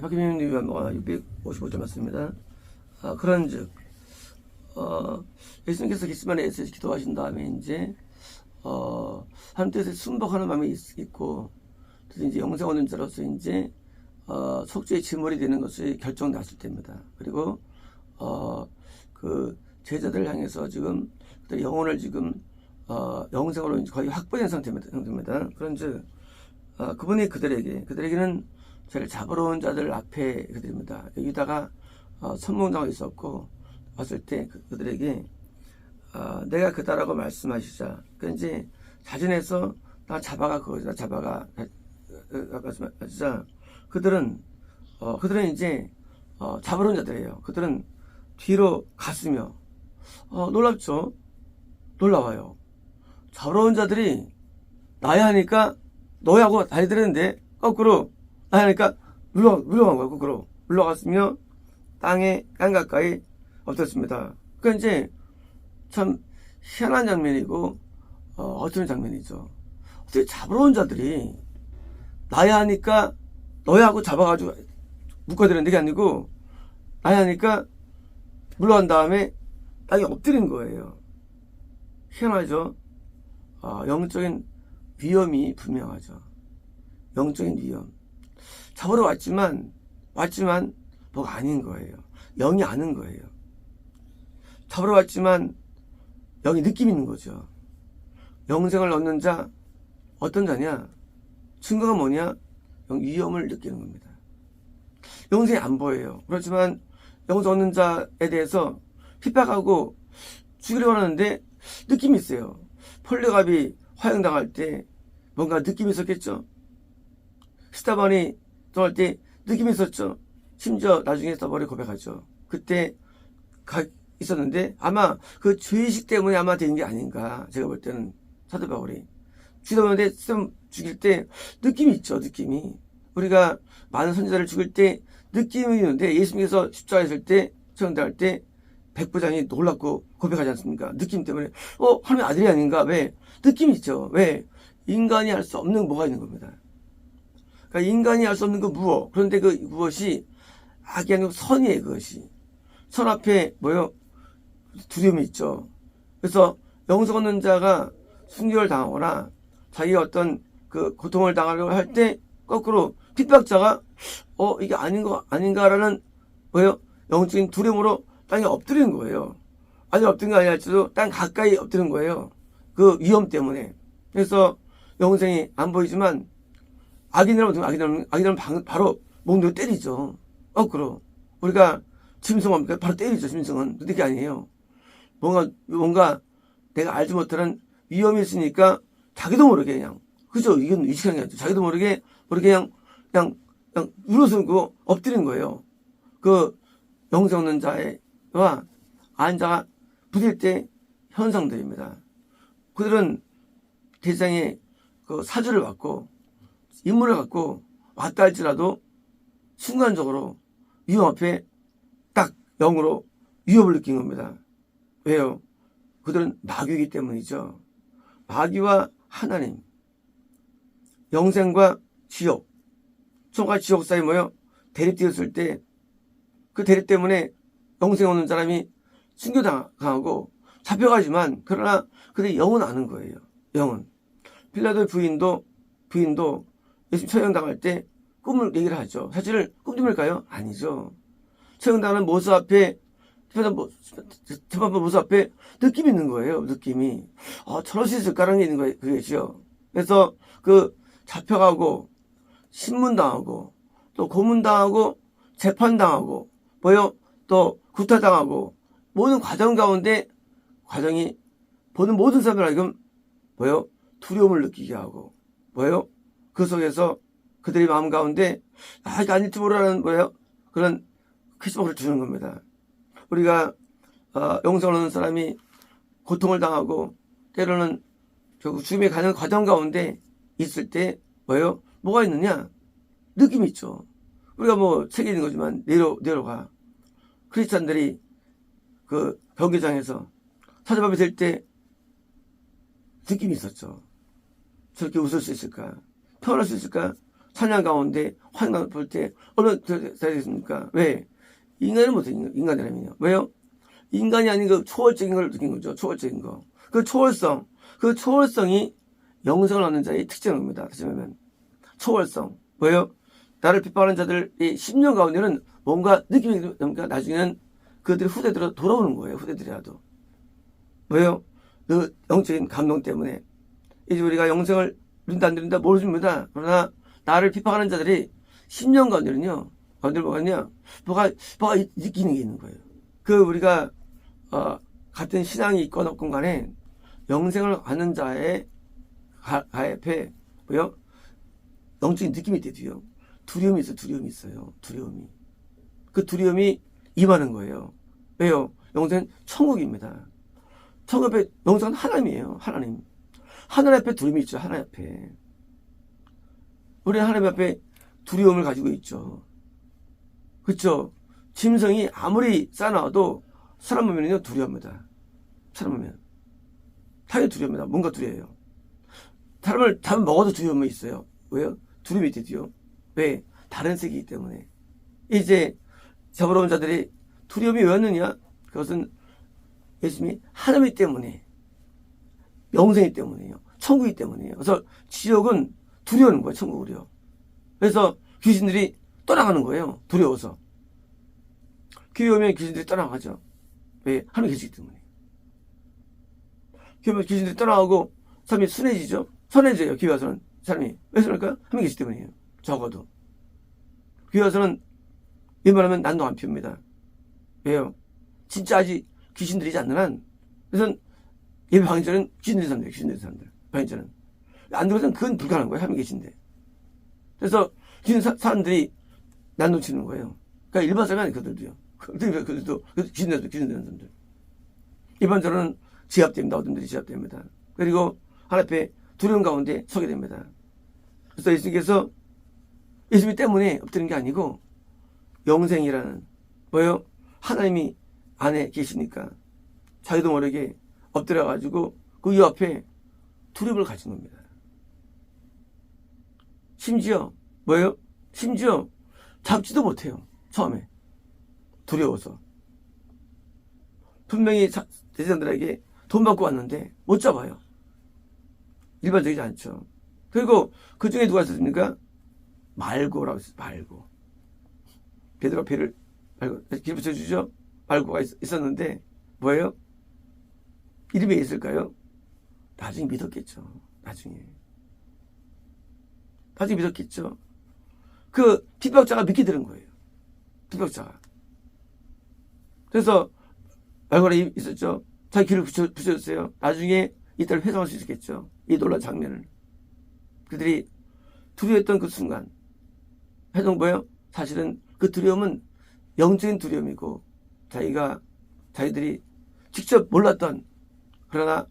박희민님 655점 맞습니다. 그런즉 예수님께서 겟세마네에서 기도하신 다음에 이제 한뜻에 순복하는 마음이 있고 그래서 이제 영생 얻는 자로서 이제 속죄의 제물이 되는 것이 결정났을 때입니다. 그리고 그 제자들을 향해서 지금 영혼을 지금 영생으로 거의 확보된 상태입니다. 그런즉 그분이 그들에게는 저를 잡으러 온 자들 앞에 그들입니다. 유다가 선문당하고 있었고 왔을 때 그들에게 내가 그다라고 말씀하시자. 그 이제 자진해서 나 잡아가 그거다 잡아가 말씀하시자. 그들은 이제 잡으러 온 자들이에요. 그들은 뒤로 갔으며 놀랍죠. 놀라워요. 잡으러 온 자들이 나야 하니까 너야고 달려드렸는데 거꾸로 나야 하니까 물러간 거예요. 거꾸로 물러갔으며 땅에 깐 가까이 엎드렸습니다. 그러니까 이제 참 희한한 장면이고 어쩌면 장면이죠. 어떻게 잡으러 온 자들이 나야 하니까 너야 하고 잡아가지고 묶어드렸는데 그게 아니고 나야 하니까 물러간 다음에 땅에 엎드린 거예요. 희한하죠. 영적인 위험이 분명하죠. 영적인 위험. 잡으러 왔지만 뭐가 아닌 거예요. 영이 아는 거예요. 잡으러 왔지만 영이 느낌 있는 거죠. 영생을 얻는 자 어떤 자냐? 증거가 뭐냐? 위험을 느끼는 겁니다. 영생이 안 보여요. 그렇지만 영생 얻는 자에 대해서 핍박하고 죽이려고 하는데 느낌이 있어요. 폴리갑이 화형당할 때 뭔가 느낌이 있었겠죠. 스타반이 떠날 때 느낌이 있었죠. 심지어 나중에 스타반이 고백하죠. 그때 있었는데 아마 그 죄의식 때문에 아마 되는 게 아닌가. 제가 볼 때는 사도 바울이 죽이려는데 죽일 때 느낌이 있죠. 느낌이. 우리가 많은 선지자를 죽일 때 느낌이 있는데 예수님께서 십자가에 있을 때 처형당할 때 백부장이 놀랍고 고백하지 않습니까? 느낌 때문에 하나님의 아들이 아닌가? 왜? 느낌이 있죠. 왜? 인간이 할 수 없는 뭐가 있는 겁니다. 그러니까 인간이 할 수 없는 그 무엇. 그런데 그 무엇이 악이 아니고 선이에요. 그것이. 선 앞에 뭐요? 두려움이 있죠. 그래서 영생 얻는 자가 순교를 당하거나 자기가 어떤 그 고통을 당하려고 할 때 거꾸로 핍박자가 이게 아닌가라는 뭐요? 영적인 두려움으로 땅에 엎드리는 거예요. 아직 엎드린 거 아니랄지도 땅 가까이 엎드리는 거예요. 그 위험 때문에. 그래서 영생이 안 보이지만 악인이라면 바로 몽둥이 때리죠. 거꾸로. 우리가 짐승합니까? 바로 때리죠. 짐승은. 근데 그게 아니에요. 뭔가 내가 알지 못하는 위험이 있으니까 자기도 모르게 그냥 그죠? 이건 의식하는 게 아니죠. 자기도 모르게 그냥 물어서고 엎드리는 거예요. 그 영생 얻는 자와 안자가 부딪힐 때 현상들입니다. 그들은 대장의 그 사주를 받고 임무를 갖고 왔다 할지라도 순간적으로 위험 앞에 딱 영으로 위협을 느낀 겁니다. 왜요? 그들은 마귀이기 때문이죠. 마귀와 하나님, 영생과 지옥, 천과 지옥 사이 뭐요? 대립되었을 때 그 대립 때문에 영생 얻는 사람이 순교당하고 잡혀가지만 그러나 그들이 영은 아는 거예요. 영은. 빌라도의 부인도 예수님 처형당할 때 꿈을 얘기를 하죠. 사실 꿈입니까요? 아니죠. 처형당하는 모습 앞에 재판부 모습 앞에 느낌이 있는 거예요. 느낌이. 저럴 수 있을까라는 게 있는 거예요. 그게죠. 그래서 그 잡혀가고 신문당하고 또 고문당하고 재판당하고 또 구타당하고 모든 과정 가운데 과정이 보는 모든 사람들에게 두려움을 느끼게 하고 그 속에서 그들의 마음 가운데 이게 아닐지 모르라는 그런 크리스마스를 주는 겁니다. 우리가 영생을 얻는 사람이 고통을 당하고 때로는 결국 죽음에 가는 과정 가운데 있을 때 뭐가 있느냐? 느낌이 있죠. 우리가 책에 있는 거지만 내려가 크리스찬들이 그 경기장에서 사자밥이 될 때 느낌이 있었죠. 저렇게 웃을 수 있을까? 평안할 수 있을까? 찬양 가운데 환난 볼 때 얼마나 되겠습니까? 왜? 인간은 못해, 인간이라면요. 왜요? 인간이 아닌 그 초월적인 걸 느낀 거죠. 초월적인 거. 그 초월성이 영생을 얻는 자의 특징입니다. 다시 말하면 초월성. 왜요? 나를 핍박하는 자들의 10년 가운데는 뭔가 느낌이 뭡니까? 나중에는 그들이 후대들로 돌아오는 거예요. 후대들이라도. 왜요? 그 영적인 감동 때문에. 이제 우리가 영생을 누린다 안 누린다 모르십니다. 그러나 나를 핍박하는 자들이 10년 가운데는요. 가운데 뭐가냐? 뭐가 느끼는 게 있는 거예요. 그 우리가 같은 신앙이 있건 없건 간에 영생을 갖는 자의 가έπ에 뭐요? 영적인 느낌이 있대요. 두려움이 있어요. 두려움이. 그 두려움이 임하는 거예요. 왜요? 영생은 천국입니다. 천국 앞에 영생은 하나님이에요. 하나님. 하늘 앞에 두려움이 있죠. 하나님 앞에. 우리는 하나님 앞에 두려움을 가지고 있죠. 그렇죠? 짐승이 아무리 싸나워도 사람 보면요 두려워합니다. 사람 보면 당연히 두려워합니다. 뭔가 두려워요. 사람을 다 먹어도 두려움이 있어요. 왜요? 두려움이 있대요. 왜? 다른 세계이기 때문에. 이제 잡으러 자들이 두려움이 왜 왔느냐? 그것은 예수님이 하나님이기 때문에, 영생이기 때문이에요. 천국이기 때문이에요. 그래서 지옥은 두려워하는 거예요. 천국을요. 그래서 귀신들이 떠나가는 거예요. 두려워서. 교회 오면 귀신들이 떠나가죠. 왜? 하나님 계시기 때문에. 교회 오면 귀신들이 떠나가고 사람이 순해지죠. 선해져요. 교회 와서는 사람이. 왜 그럴까요? 하나님 계시기 때문이에요. 적어도. 교회 와서는 웬만하면 난도 안 피웁니다. 왜요? 진짜 아직 귀신들이지 않는 한. 그래서 예배 방해자는 귀신들이 사람들. 방해자는. 안 들어서는 그건 불가능한 거예요. 하나님 계신데. 그래서 귀신 사람들이 난도 치는 거예요. 그러니까 일반 사람이 아니에요. 그들도 귀신되는 사람들. 일반적으로는 제압됩니다. 어떤 분들이 제압됩니다. 그리고 하나님 앞에 두려움 가운데 서게 됩니다. 그래서 예수님께서 예수님 때문에 엎드리는 게 아니고 영생이라는 뭐예요? 하나님이 안에 계시니까 자기도 모르게 엎드려가지고 그 이 앞에 두려움을 가진 겁니다. 심지어 뭐예요? 심지어 잡지도 못해요. 처음에. 두려워서. 분명히 대제사장들에게 돈 받고 왔는데 못 잡아요. 일반적이지 않죠. 그리고 그 중에 누가 있었습니까? 말고라고 있었어요. 말고. 베드로가 배를 말고 길 붙여주죠. 말고가 있었는데 뭐예요? 이름이 있을까요? 나중에 믿었겠죠. 나중에 믿었겠죠. 그 핍박자가 믿게 되는 거예요. 핍박자가. 그래서 말고가 있었죠. 자기 길을 붙여줬어요. 나중에 이때를 회상할 수 있겠죠. 이 놀라운 장면을. 그들이 두려워했던 그 순간 해동 뭐예요? 사실은 그 두려움은 영적인 두려움이고 자기들이 직접 몰랐던 그러나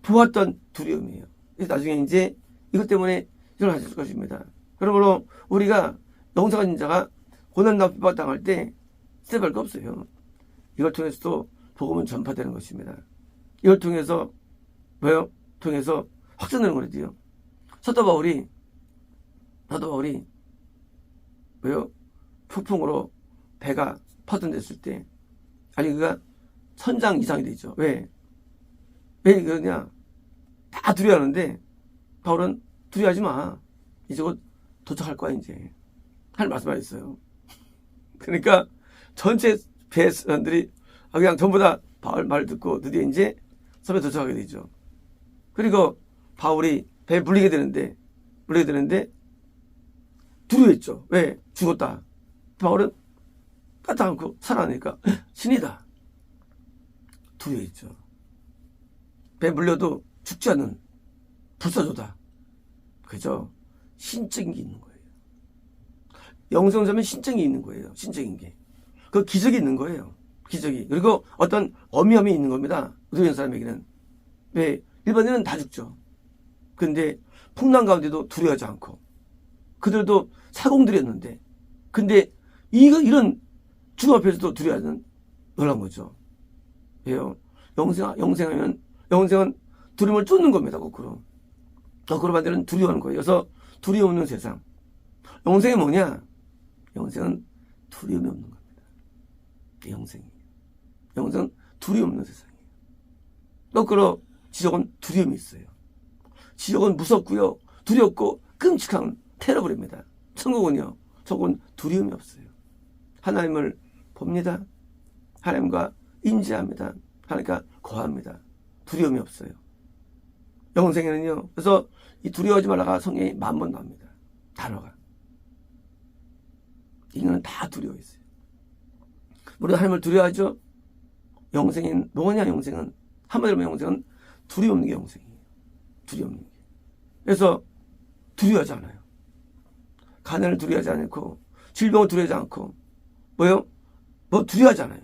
보았던 두려움이에요. 그래서 나중에 이제 이것 때문에 일어나실 것입니다. 그러므로 우리가 영생한 자가 고난과 핍박당할 때 스텝할 거 없어요. 이걸 통해서도 복음은 전파되는 것입니다. 이걸 통해서 뭐요? 통해서 확산되는 거래요. 사도 바울이 뭐요? 폭풍으로 배가 파손됐을 때 아니 그가 천장 이상이 되죠. 왜 그러냐? 다 두려워하는데 바울은 두려워하지 마. 이제 곧 도착할 거야 이제. 할 말씀하셨어요. 그러니까 전체 배 사람들이 그냥 전부 다 바울 말 듣고 드디어 이제 섬에 도착하게 되죠. 그리고 바울이 배에 물리게 되는데 두려워했죠. 왜? 죽었다. 바울은 까딱 않고 살아나니까 신이다. 두려워했죠. 배에 물려도 죽지 않는 불사조다. 그죠? 신적인 게 있는 거예요. 영성자면 신적이 있는 거예요. 신적인 게. 그 기적이 있는 거예요. 기적이. 그리고 어떤 어미함이 있는 겁니다. 의도인 사람에게는. 왜? 일반인은 다 죽죠. 근데 풍랑 가운데도 두려워하지 않고 그들도 사공들이었는데 근데 이런 죽음 앞에서도 두려워하는 놀란 거죠. 왜요? 영생은 두려움을 쫓는 겁니다. 거꾸로 만드는 두려워하는 거예요. 그래서 두려움 없는 세상. 영생이 뭐냐? 영생은 두려움이 없는 겁니다. 영생이에요. 영생은 두려움 없는 세상이에요. 거꾸로 지옥은 두려움이 있어요. 지옥은 무섭고요, 두렵고 끔찍한 테러블입니다. 천국은요, 천국은 두려움이 없어요. 하나님을 봅니다. 하나님과 인지합니다. 하나님과 거합니다. 두려움이 없어요. 영생에는요, 그래서 이 두려워하지 말라가 성경에 10,000번 나옵니다. 단어가. 인간은 다 두려워 있어요. 우리 하나님을 두려워하죠? 영생인 뭐냐? 영생은 한마디로 영생은 두려움 없는 게 영생이에요. 두려움 없는 게. 그래서 두려워하지 않아요. 가난을 두려워하지 않고, 질병을 두려워하지 않고, 뭐요? 뭐 두려워하지 않아요.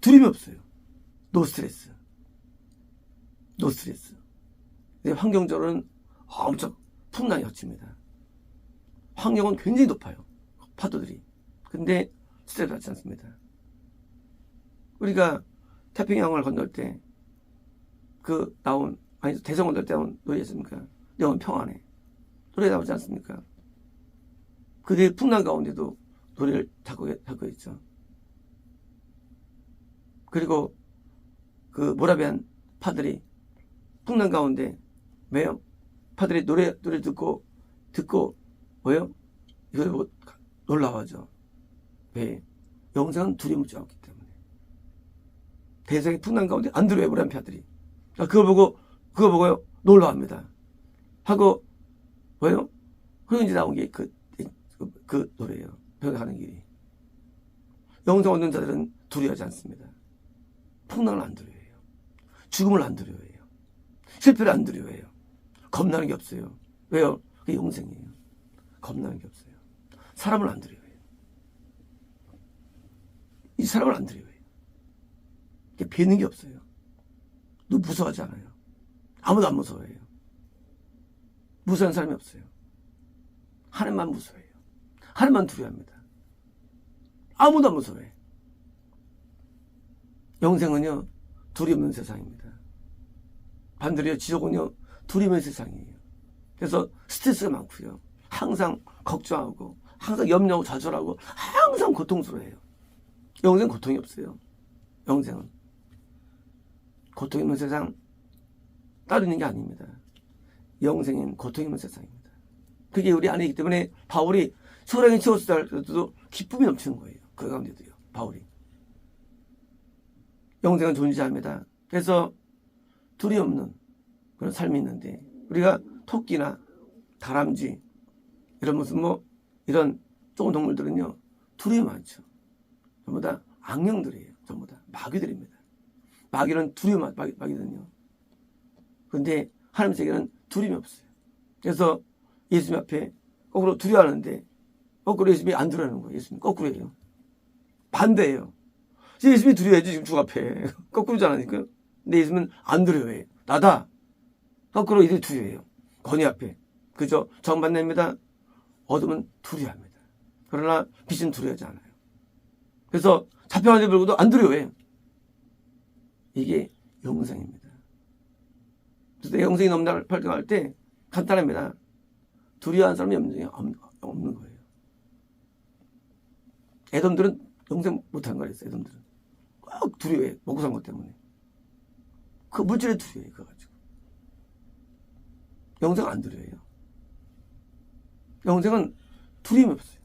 두려움이 없어요. 노 스트레스. 노 스트레스. 환경적으로는 엄청 풍랑이 겹칩니다. 환경은 굉장히 높아요. 파도들이. 근데 스트레스 받지 않습니다. 우리가 태평양을 건널 때 대성 건널 때 나온 노래 있습니까? 영원 평안해. 노래 나오지 않습니까? 그들의 풍랑 가운데도 노래를 잡고 있죠. 그리고 그 모라비안 파들이 풍랑 가운데 왜요? 파들이 노래 듣고 뭐요? 이걸 보고 놀라워하죠. 왜? 영생은 두려움을 없기 때문에. 대성의 풍랑 가운데 안 들어요, 모라비안 파들이. 그거 보고요, 놀라워합니다. 하고 뭐요? 그리고 이제 나온 게 그 노래예요. 벽에 가는 길이. 영생 얻는 자들은 두려워하지 않습니다. 풍랑을 안 두려워해요. 죽음을 안 두려워해요. 실패를 안 두려워해요. 겁나는 게 없어요. 왜요? 그게 영생이에요. 겁나는 게 없어요. 사람을 안 두려워해요. 이 사람을 안 두려워해요. 뵈는 게 없어요. 누구 무서워하지 않아요. 아무도 안 무서워해요. 무서워하는 사람이 없어요. 하나님만 무서워해요. 하나님만 두려워합니다. 아무도 안 무서워해. 영생은요, 두려움 없는 세상입니다. 반대로 지옥은요, 두려움 없는 세상이에요. 그래서 스트레스가 많고요. 항상 걱정하고, 항상 염려하고 좌절하고, 항상 고통스러워해요. 영생은 고통이 없어요. 영생은. 고통이 없는 세상 따로 있는 게 아닙니다. 영생은 고통이 없는 세상입니다. 그게 우리 안에 있기 때문에 바울이 소량이 채웠을 때도 기쁨이 넘치는 거예요. 그 가운데도요. 바울이. 영생은 존재합니다. 그래서 두려움 없는 그런 삶이 있는데 우리가 토끼나 다람쥐 이런 무슨 이런 좁은 동물들은요. 두려움이 많죠. 전부 다 악령들이에요. 전부 다 마귀들입니다. 마귀는 두려움 마귀거든요. 그런데 하나님 세계는 두려움이 없어요. 그래서 예수님 앞에 거꾸로 두려워하는데 거꾸로 예수님이 안 두려워하는 거예요. 예수님 거꾸로 해요. 반대예요. 예수님이 두려워해야지 지금 주 앞에. 거꾸로잖아요. 근데 예수님은 안 두려워해요. 나다. 거꾸로 이들이 두려워해요. 권위 앞에. 그죠? 정반대입니다. 어둠은 두려워합니다. 그러나 빛은 두려워하지 않아요. 그래서 잡혀가는 불고도 안 두려워해요. 이게 영생입니다. 그래서 영생이 넘나를 발견할 때 간단합니다. 두려워하는 사람이 영생이 없는 거예요. 애돔들은 영생 못하는 거예요. 애돔들은 꼭 두려워해. 먹고 산 것 때문에. 그 물질에 두려워해. 그거 가지고. 영생 안 두려워해요. 영생은 두려움이 없어요.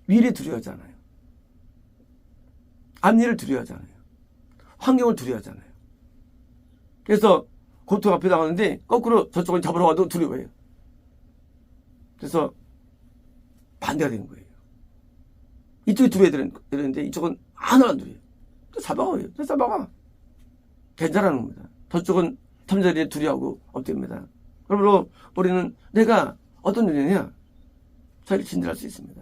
미래 두려워하지 않아요. 앞일을 두려워하지 않아요. 환경을 두려워하지 않아요. 그래서 고통 앞에 나가는데 거꾸로 저쪽을 잡으러 가도 두려워해요. 그래서 반대가 되는 거예요. 이쪽이 두려워야 되는데 이쪽은 하나도 안 두려워요. 잡아가요. 잡아가. 괜찮아는 겁니다. 저쪽은 탐자리에 두려워하고 엎드립니다. 그러므로 우리는 내가 어떤 눈이냐 저를 진단할 수 있습니다.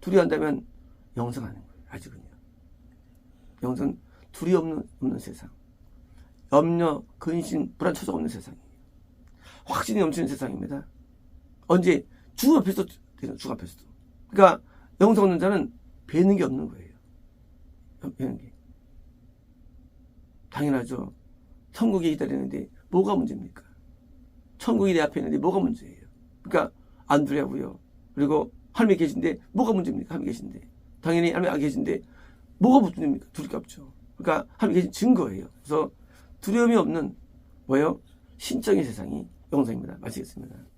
두려워한다면 영생하는 거예요. 아직은요. 영생 두려움 없는 세상. 염려, 근심, 불안, 초조 없는 세상이에요. 확신이 넘치는 세상입니다. 언제? 죽음 앞에서도 되는 죽음 앞에서도. 그러니까 영생 없는 자는 뵈는 게 없는 거예요. 뵈는 게. 당연하죠. 천국에 기다리는데 뭐가 문제입니까? 천국이 내 앞에 있는데 뭐가 문제예요? 그러니까 안 두려고요. 그리고 하나님이 계신데 뭐가 문제입니까? 하나님이 계신데. 당연히 하나님이 안 계신데 뭐가 문제입니까? 두려울 게 없죠. 그러니까 하나님이 계신 증거예요. 그래서 두려움이 없는 뭐예요? 신적인 세상이 영생입니다. 마치겠습니다.